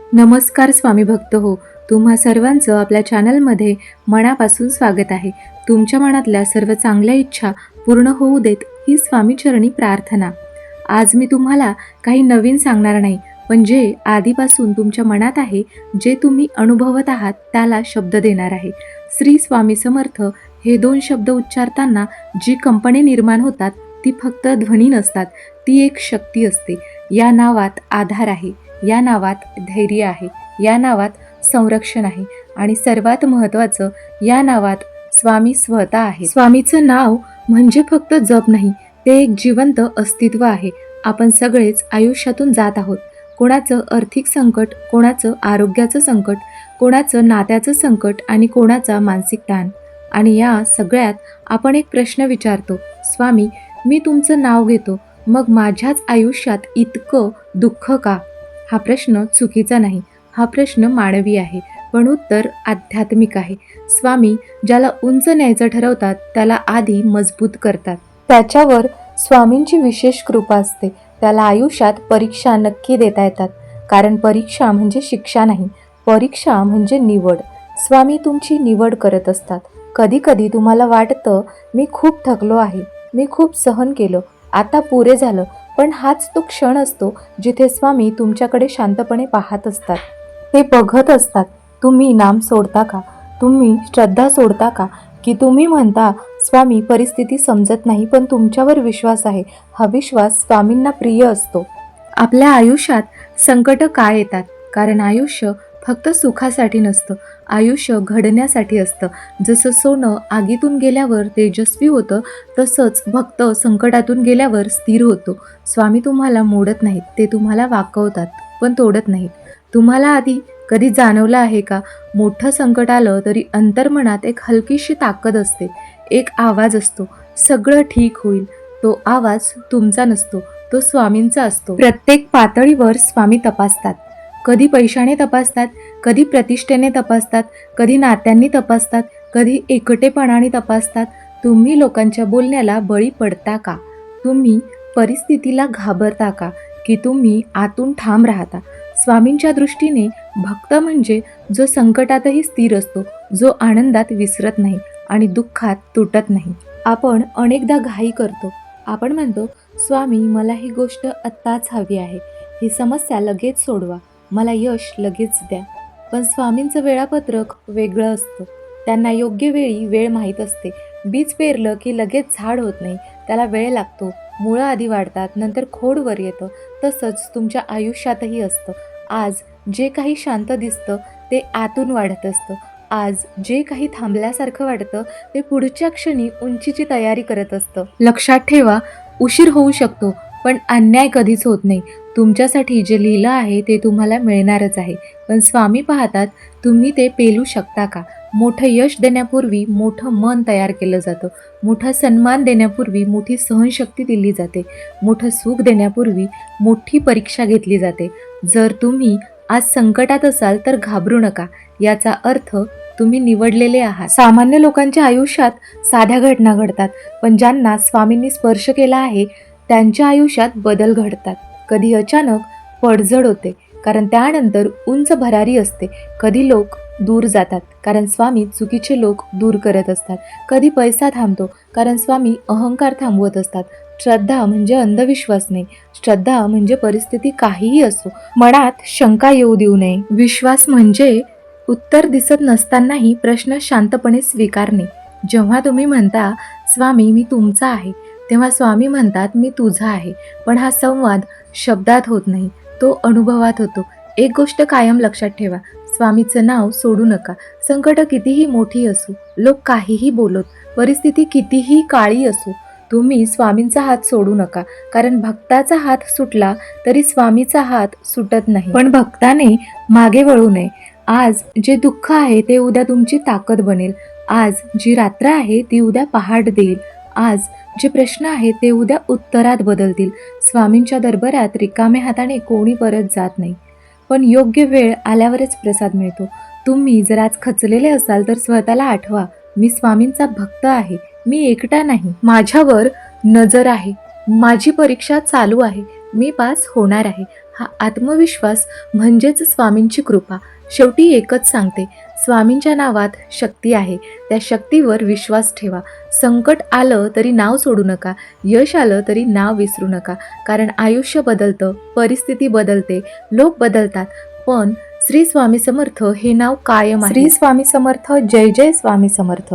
नमस्कार स्वामी भक्त हो. तुम्हा सर्वांचं आपल्या चॅनलमध्ये मनापासून स्वागत आहे. तुमच्या मनातल्या सर्व चांगल्या इच्छा पूर्ण होऊ देत ही स्वामीचरणी प्रार्थना. आज मी तुम्हाला काही नवीन सांगणार नाही, पण जे आधीपासून तुमच्या मनात आहे, जे तुम्ही अनुभवत आहात त्याला शब्द देणार आहे. श्री स्वामी समर्थ हे 2 शब्द उच्चारताना जी कंपने निर्माण होतात ती फक्त ध्वनी नसतात, ती एक शक्ती असते. या नावात आधार आहे, या नावात धैर्य आहे, या नावात संरक्षण आहे आणि सर्वात महत्त्वाचं या नावात स्वामी स्वतः आहे. स्वामीचं नाव म्हणजे फक्त जप नाही, ते एक जिवंत अस्तित्व आहे. आपण सगळेच आयुष्यातून जात आहोत. कोणाचं आर्थिक संकट, कोणाचं आरोग्याचं संकट, कोणाचं नात्याचं संकट आणि कोणाचा मानसिक ताण. आणि या सगळ्यात आपण एक प्रश्न विचारतो, स्वामी मी तुमचं नाव घेतो, मग माझ्याच आयुष्यात इतकं दुःख का? हा प्रश्न चुकीचा नाही, हा प्रश्न मानवी आहे, पण उत्तर आध्यात्मिक आहे. स्वामी ज्याला उंच न्यायचं ठरवतात त्याला आधी मजबूत करतात. त्याच्यावर स्वामींची विशेष कृपा असते. त्याला आयुष्यात परीक्षा नक्की देता येतात, कारण परीक्षा म्हणजे शिक्षा नाही, परीक्षा म्हणजे निवड. स्वामी तुमची निवड करत असतात. कधी कधी तुम्हाला वाटतं मी खूप थकलो आहे, मी खूप सहन केलं, आता पुरे झालं. पण हाच तो क्षण असतो जिथे स्वामी तुमच्याकडे शांतपणे पाहत असतात. ते बघत असतात, तुम्ही नाम सोडता का, तुम्ही श्रद्धा सोडता का, की तुम्ही म्हणता स्वामी परिस्थिती समजत नाही पण तुमच्यावर विश्वास आहे. हा विश्वास स्वामींना प्रिय असतो. आपल्या आयुष्यात संकट का येतात? कारण आयुष्य फक्त सुखासाठी नसतं, आयुष्य घडण्यासाठी असतं. जसं सोनं आगीतून गेल्यावर तेजस्वी होतं, तसंच भक्त संकटातून गेल्यावर स्थिर होतो. स्वामी तुम्हाला मोडत नाहीत, ते तुम्हाला वाकवतात पण तोडत नाहीत. तुम्हाला आधी कधी जाणवलं आहे का, मोठं संकट आलं तरी अंतर्मनात एक हलकीशी ताकद असते, एक आवाज असतो, सगळं ठीक होईल. तो आवाज तुमचा नसतो, तो स्वामींचा असतो. प्रत्येक पातळीवर स्वामी तपासतात. कधी पैशाने तपासतात, कधी प्रतिष्ठेने तपासतात, कधी नात्यांनी तपासतात, कधी एकटेपणाने तपासतात. तुम्ही लोकांच्या बोलण्याला बळी पडता का? तुम्ही परिस्थितीला घाबरता का, की तुम्ही आतून ठाम राहता? स्वामींच्या दृष्टीने भक्त म्हणजे जो संकटातही स्थिर असतो, जो आनंदात विसरत नाही आणि दुःखात तुटत नाही. आपण अनेकदा घाई करतो. आपण म्हणतो, स्वामी मला ही गोष्ट आत्ताच हवी आहे, ही समस्या लगेच सोडवा, मला यश लगेच द्या. पण स्वामींचं वेळापत्रक वेगळं असतं. त्यांना योग्य वेळी वेळ माहीत असते. बीज पेरलं की लगेच झाड होत नाही, त्याला वेळ लागतो. मुळं आधी वाढतात, नंतर खोड वर येतं. तसंच तुमच्या आयुष्यातही असतं. आज जे काही शांत दिसतं ते आतून वाढत असतं. आज जे काही थांबल्यासारखं वाटतं ते पुढच्या क्षणी उंचीची तयारी करत असतं. लक्षात ठेवा, उशीर होऊ शकतो पण अन्याय कधीच होत नाही. तुमच्यासाठी जे लिहिलं आहे ते तुम्हाला मिळणारच आहे. पण स्वामी पाहतात तुम्ही ते पेलू शकता का? मोठं यश देण्यापूर्वी मोठं मन तयार केलं जातं. मोठा सन्मान देण्यापूर्वी मोठी सहनशक्ती दिली जाते. मोठं सुख देण्यापूर्वी मोठी परीक्षा घेतली जाते. जर तुम्ही आज संकटात असाल तर घाबरू नका. याचा अर्थ तुम्ही निवडलेले आहात. सामान्य लोकांच्या आयुष्यात साध्या घटना घडतात, पण ज्यांना स्वामींनी स्पर्श केला आहे त्यांच्या आयुष्यात बदल घडतात. कधी अचानक पडझड होते, कारण त्यानंतर उंच भरारी असते. कधी लोक दूर जातात, कारण स्वामी चुकीचे लोक दूर करत असतात. कधी पैसा थांबतो, कारण स्वामी अहंकार थांबवत असतात. श्रद्धा म्हणजे अंधविश्वास नाही, श्रद्धा म्हणजे परिस्थिती काहीही असो मनात शंका येऊ देऊ नये. विश्वास म्हणजे उत्तर दिसत नसतानाही प्रश्न शांतपणे स्वीकारणे. जेव्हा तुम्ही म्हणता स्वामी मी तुमचा आहे, तेव्हा स्वामी म्हणतात मी तुझा आहे. पण हा संवाद शब्दात होत नाही, तो अनुभवात होतो. एक गोष्ट कायम लक्षात ठेवा, स्वामीचं नाव सोडू नका. संकट कितीही मोठी असो, लोक काहीही बोलत, परिस्थिती कितीही काळी असो, तुम्ही स्वामींचा हात सोडू नका. कारण भक्ताचा हात सुटला तरी स्वामीचा हात सुटत नाही. पण भक्ताने मागे वळू नये. आज जे दुःख आहे ते उद्या तुमची ताकद बनेल. आज जी रात्र आहे ती उद्या पहाट देईल. आज जे प्रश्न आहेत ते उद्या उत्तरात बदलतील. स्वामींच्या दरबारात रिकाम्या हाताने कोणी परत जात नाही, पण योग्य वेळ आल्यावरच प्रसाद मिळतो. तुम्ही जर आज खचलेले असाल तर स्वतःला आठवा, मी स्वामींचा भक्त आहे, मी एकटा नाही. माझ्यावर नजर आहे, माझी परीक्षा चालू आहे, मी पास होणार आहे. हा आत्मविश्वास म्हणजेच स्वामींची कृपा. शेवटी एकच सांगते, स्वामींच्या नावात शक्ती आहे. त्या शक्तीवर विश्वास ठेवा. संकट आलं तरी नाव सोडू नका, यश आलं तरी नाव विसरू नका. कारण आयुष्य बदलतं, परिस्थिती बदलते, लोक बदलतात, पण श्री स्वामी समर्थ हे नाव कायम आहे. श्री स्वामी समर्थ, जय जय स्वामी समर्थ.